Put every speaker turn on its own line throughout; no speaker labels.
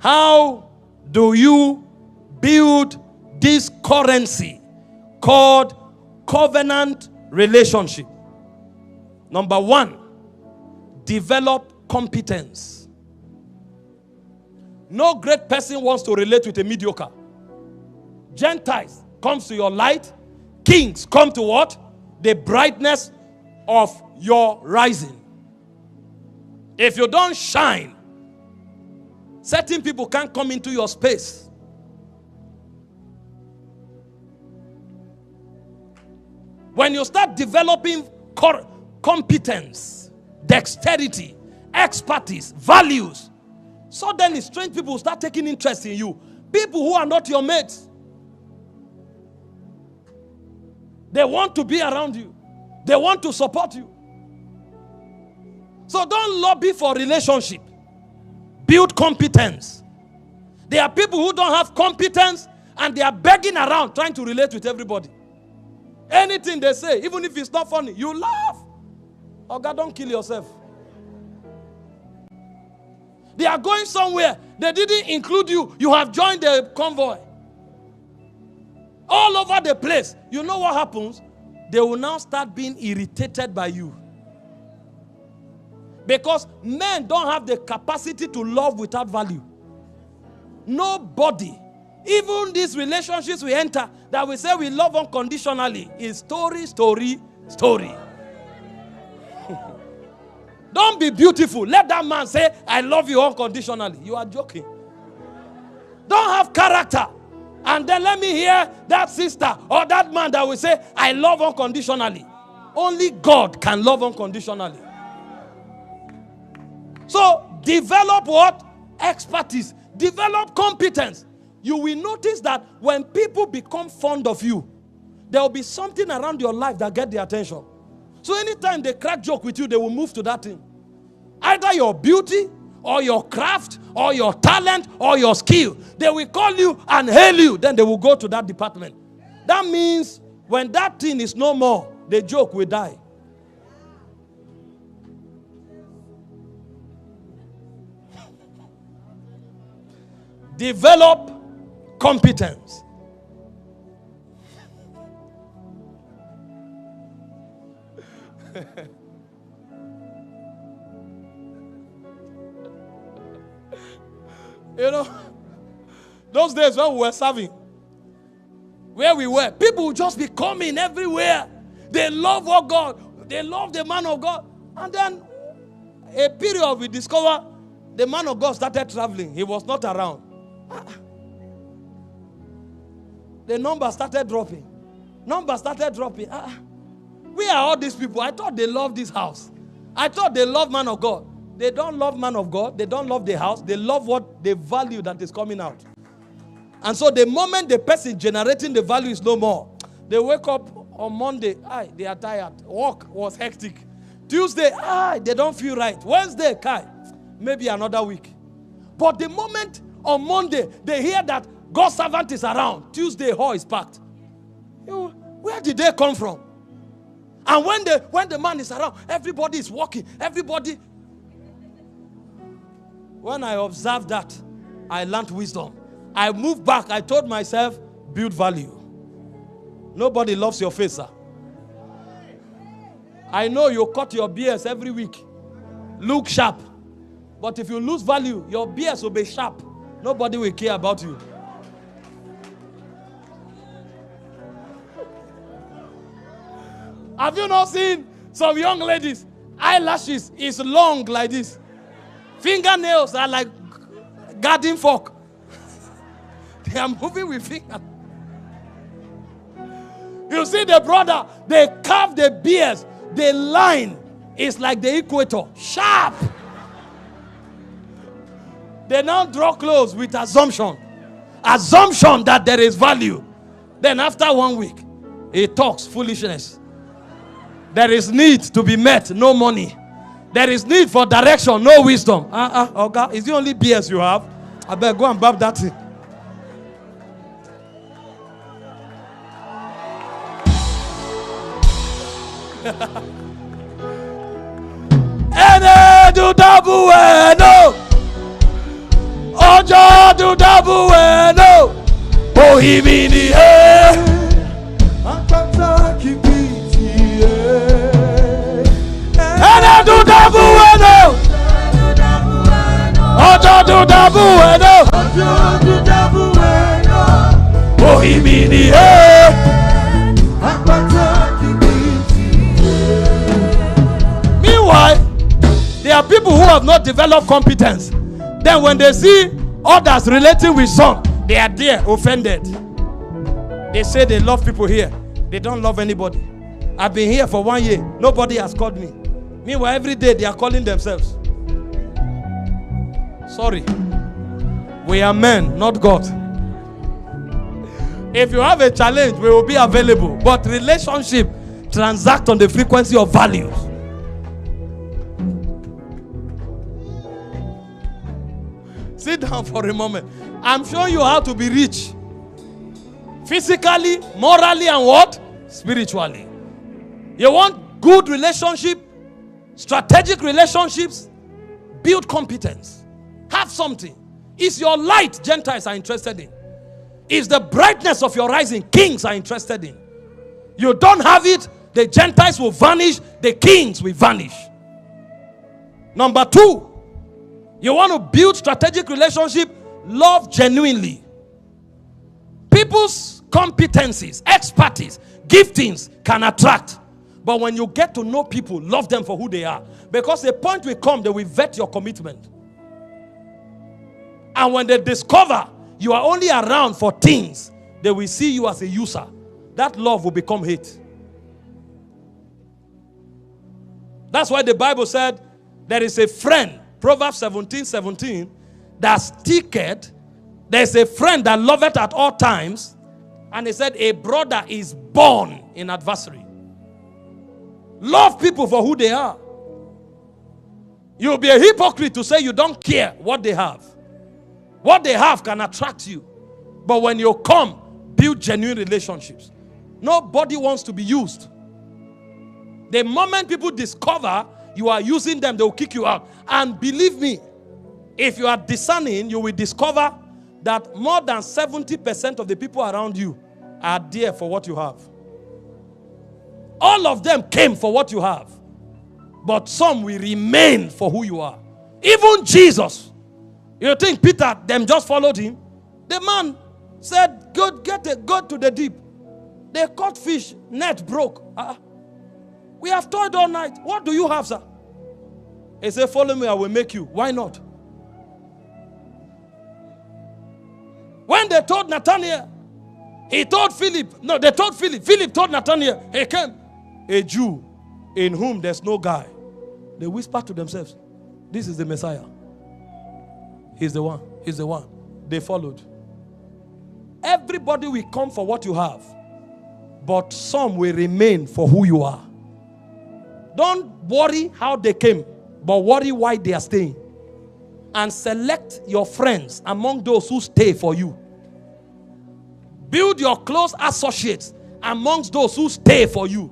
How do you build this currency called covenant relationship? Number one, develop competence. No great person wants to relate with a mediocre. Gentiles comes to your light. Kings come to what? The brightness of your rising. If you don't shine, certain people can't come into your space. When you start developing competence, dexterity, expertise, values, suddenly strange people start taking interest in you. People who are not your mates. They want to be around you. They want to support you. So don't lobby for relationship. Build competence. There are people who don't have competence and they are begging around trying to relate with everybody. Anything they say, even if it's not funny, you laugh. Oh God, don't kill yourself. They are going somewhere. They didn't include you. You have joined the convoy. All over the place. You know what happens? They will now start being irritated by you. Because men don't have the capacity to love without value. Nobody. Even these relationships we enter that we say we love unconditionally is story. Don't be beautiful. Let that man say, I love you unconditionally. You are joking. Don't have character. And then let me hear that sister or that man that will say, I love unconditionally. Only God can love unconditionally. So, develop what? Expertise. Develop competence. You will notice that when people become fond of you, there will be something around your life that get their attention. So anytime they crack joke with you, they will move to that thing. Either your beauty, or your craft, or your talent, or your skill. They will call you and hail you. Then they will go to that department. That means when that thing is no more, the joke will die. Develop competence. You know, those days when we were serving, where we were, people would just be coming everywhere. They love what God, they love the man of God. And then a period we discover the man of God started traveling. He was not around. The number started dropping. Where are all these people? I thought they loved this house. I thought they loved man of God. They don't love man of God. They don't love the house. They love what the value that is coming out. And so the moment the person generating the value is no more, they wake up on Monday, they are tired. Work was hectic. Tuesday, they don't feel right. Wednesday, maybe another week. But the moment on Monday, they hear that God's servant is around, Tuesday, hall is packed. Where did they come from? And when the man is around, everybody is walking. Everybody. When I observed that, I learned wisdom. I moved back. I told myself, build value. Nobody loves your face, sir. I know you cut your BS every week. Look sharp. But if you lose value, your BS will be sharp. Nobody will care about you. Have you not seen some young ladies? Eyelashes is long like this. Fingernails are like garden fork. They are moving with fingers. You see the brother, they carve the beards. The line is like the equator. Sharp. They now draw close with assumption. Assumption that there is value. Then after 1 week, he talks foolishness. There is need to be met, no money. There is need for direction, no wisdom. Okay. Is the only BS you have? I better go and bab that thing. Ene du dabu eno. Ojo do double no. Oh, he mean the air. And I do double no. Oh, do double no. Oh, he mean the air. Meanwhile, there are people who have not developed competence. Then when they see others relating with some, they are there offended. They say they love people here. They don't love anybody. I've been here for 1 year. Nobody has called me. Meanwhile, every day they are calling themselves. Sorry. We are men, not God. If you have a challenge, we will be available. But relationship transact on the frequency of values. Sit down for a moment. I'm showing you how to be rich. Physically, morally, and what? Spiritually. You want good relationship, strategic relationships, build competence. Have something. It's your light Gentiles are interested in. It's the brightness of your rising kings are interested in. You don't have it, the Gentiles will vanish, the kings will vanish. Number 2, you want to build strategic relationship, love genuinely. People's competencies, expertise, giftings can attract. But when you get to know people, love them for who they are. Because a point will come, they will vet your commitment. And when they discover you are only around for things, they will see you as a user. That love will become hate. That's why the Bible said there is a friend, Proverbs 17:17, that sticketh. There's a friend that loveth at all times. And he said a brother is born in adversary. Love people for who they are. You'll be a hypocrite to say you don't care what they have. What they have can attract you. But when you come, build genuine relationships. Nobody wants to be used. The moment people discover you are using them, they will kick you out. And believe me, if you are discerning, you will discover that more than 70% of the people around you are there for what you have. All of them came for what you have. But some will remain for who you are. Even Jesus. You think Peter, them just followed him? The man said, go to the deep. They caught fish, net broke. We have toiled all night. What do you have, sir? He said, follow me, I will make you. Why not? When they told Nathanael, he told Philip. No, they told Philip. Philip told Nathanael, he came. A Jew in whom there's no guy. They whispered to themselves, this is the Messiah. He's the one. He's the one. They followed. Everybody will come for what you have. But some will remain for who you are. Don't worry how they came, but worry why they are staying. And select your friends among those who stay for you. Build your close associates amongst those who stay for you.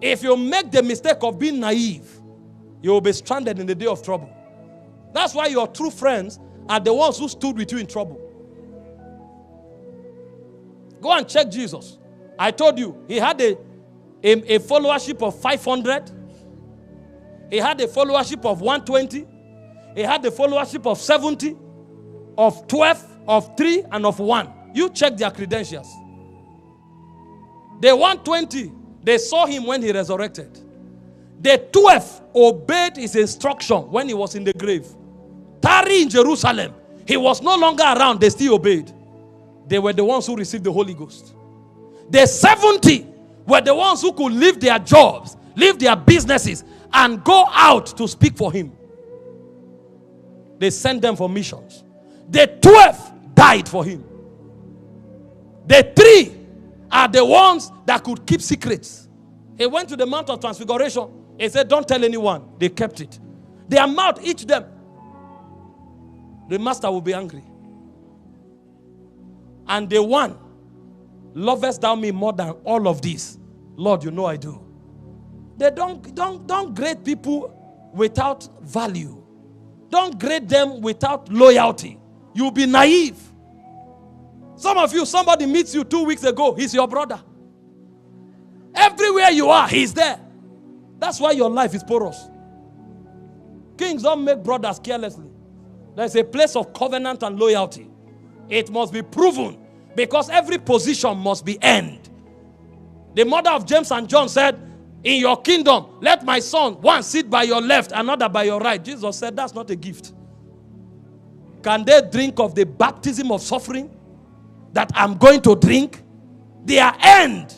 If you make the mistake of being naive, you will be stranded in the day of trouble. That's why your true friends are the ones who stood with you in trouble. Go and check Jesus. I told you, he had a followership of 500. He had a followership of 120. He had a followership of 70, of 12, of 3, and of 1. You check their credentials. The 120, they saw him when he resurrected. The 12 obeyed his instruction when he was in the grave. Tarry in Jerusalem. He was no longer around. They still obeyed. They were the ones who received the Holy Ghost. The 70 were the ones who could leave their jobs, leave their businesses, and go out to speak for him. They sent them for missions. The 12 died for him. The 3 are the ones that could keep secrets. He went to the Mount of Transfiguration. He said, don't tell anyone. They kept it. Their mouth each them. The master will be angry. And the one, lovest thou me more than all of this? Lord, you know I do. They don't grade people without value. Don't grade them without loyalty. you'll be naive. Some of you, somebody meets you 2 weeks ago, he's your brother. Everywhere you are, he's there. That's why your life is porous. Kings don't make brothers carelessly. There's a place of covenant and loyalty. It must be proven, because every position must be earned. The mother of James and John said, in your kingdom, let my son, one sit by your left, another by your right. Jesus said, that's not a gift. Can they drink of the baptism of suffering that I'm going to drink? They are earned.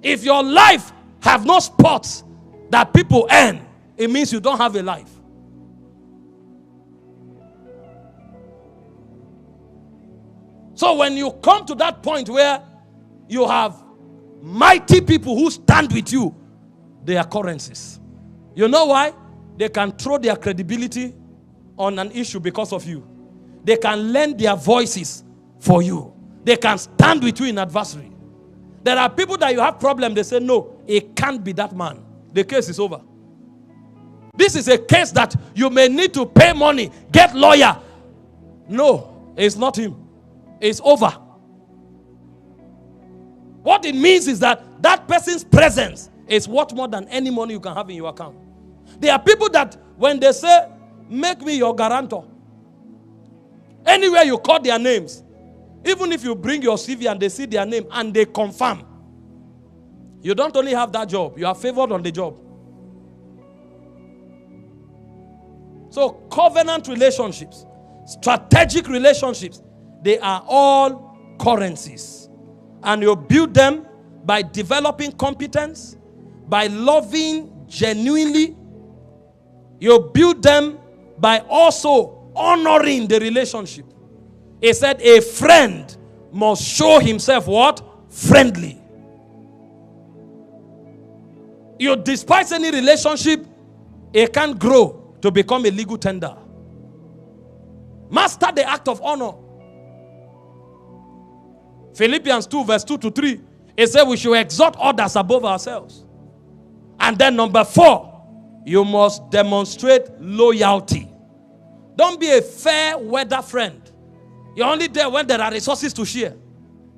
If your life have no spots that people earn, it means you don't have a life. So when you come to that point where you have mighty people who stand with you, they are currencies. You know why? They can throw their credibility on an issue because of you. They can lend their voices for you. They can stand with you in adversary. There are people that you have problem, they say, no, it can't be that man. The case is over. This is a case that you may need to pay money, get lawyer. No, it's not him. It's over. What it means is that that person's presence is worth more than any money you can have in your account. There are people that when they say, make me your guarantor, anywhere you call their names, even if you bring your CV and they see their name and they confirm, you don't only have that job, you are favored on the job. So covenant relationships, strategic relationships, they are all currencies. And you build them by developing competence, by loving genuinely. You build them by also honoring the relationship. He said a friend must show himself what? Friendly. You despise any relationship, it can't grow to become a legal tender. Master the act of honor. Philippians 2 verse 2 to 3. It said we should exalt others above ourselves. And then number 4, you must demonstrate loyalty. Don't be a fair weather friend. You're only there when there are resources to share.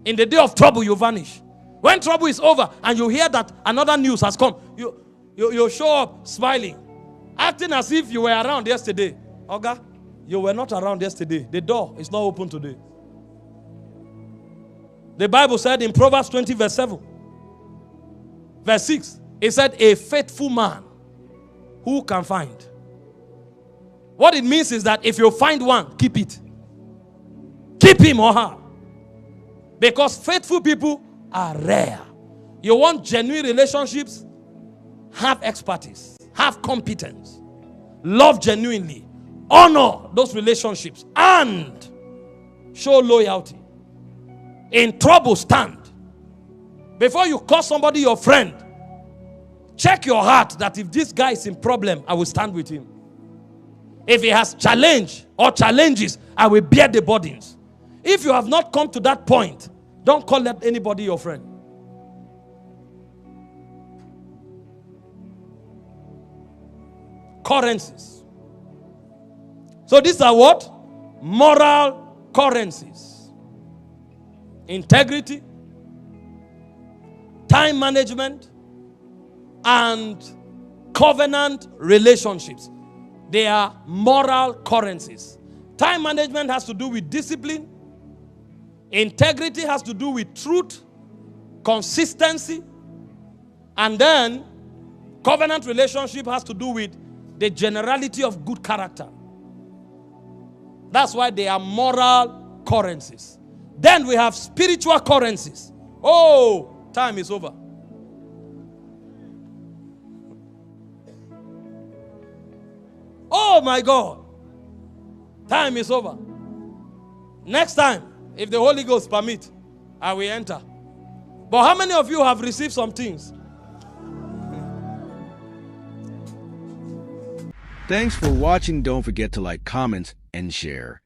In the day of trouble, you vanish. When trouble is over and you hear that another news has come, you show up smiling, acting as if you were around yesterday. Oga, you were not around yesterday. The door is not open today. The Bible said in Proverbs 20 verse 7, verse 6, it said, a faithful man, who can find? What it means is that if you find one, keep it. Keep him or her. Because faithful people are rare. You want genuine relationships? Have expertise. Have competence. Love genuinely. Honor those relationships. And show loyalty. In trouble, stand. Before you call somebody your friend, check your heart that if this guy is in problem, I will stand with him. If he has challenge or challenges, I will bear the burdens. If you have not come to that point, don't call anybody your friend. Currencies. So these are what? Moral currencies. Integrity, time management, and covenant relationships. They are moral currencies. Time management has to do with discipline. Integrity has to do with truth, consistency. And then covenant relationship has to do with the generality of good character. That's why they are moral currencies. Then we have spiritual currencies. Oh, time is over. Oh my God. Time is over. Next time, if the Holy Ghost permit, I will enter. But how many of you have received some things?
Thanks for watching. Don't forget to like, comment, and share.